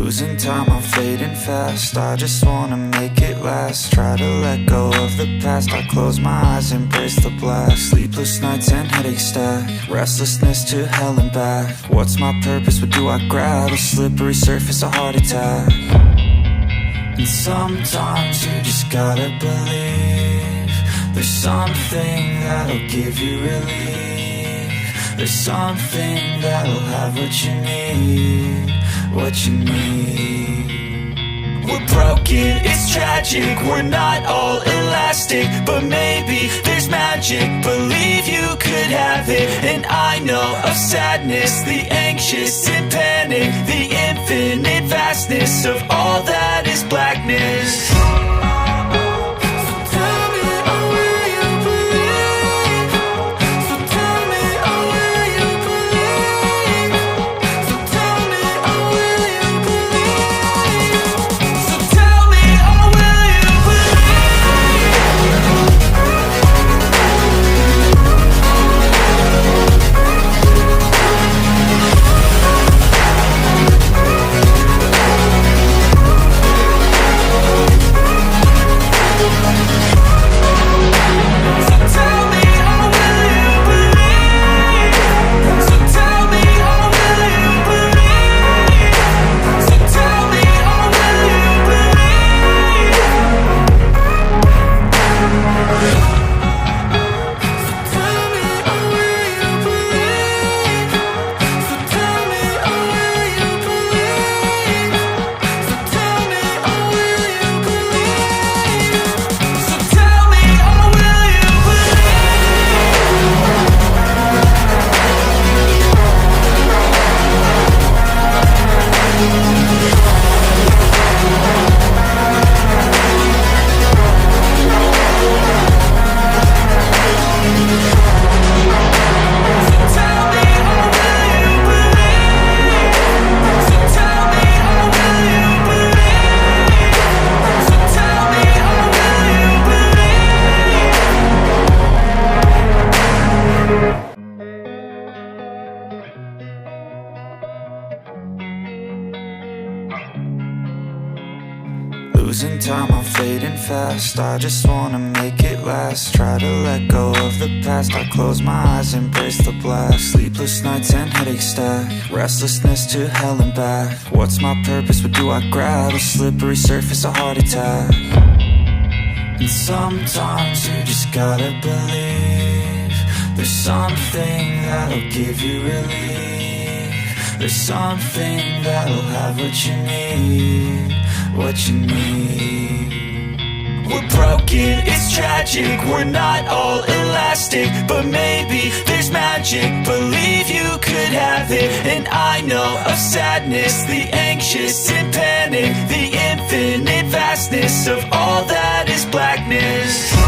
Losing time, I'm fading fast. I just wanna make it last. Try to let go of the past. I close my eyes, embrace the blast. Sleepless nights and headaches stack. Restlessness to hell and back. What's my purpose? What do I grab? A slippery surface, a heart attack. And sometimes you just gotta believe there's something that'll give you relief. There's something that'll have what you need, what you need. We're broken, it's tragic, we're not all elastic, but maybe there's magic. Believe you could have it. And I know of sadness, the anxious and panic, the infinite vastness of all that is blackness. Losing time, I'm fading fast. I just wanna make it last. Try to let go of the past. I close my eyes, embrace the blast. Sleepless nights and headaches stack. Restlessness to hell and back. What's my purpose? What do I grab? A slippery surface, a heart attack. And sometimes you just gotta believe there's something that'll give you relief. There's something that'll have what you need, what you need. We're broken, it's tragic, we're not all elastic, but maybe there's magic. Believe you could have it. And I know of sadness, the anxious and panic, the infinite vastness of all that is blackness.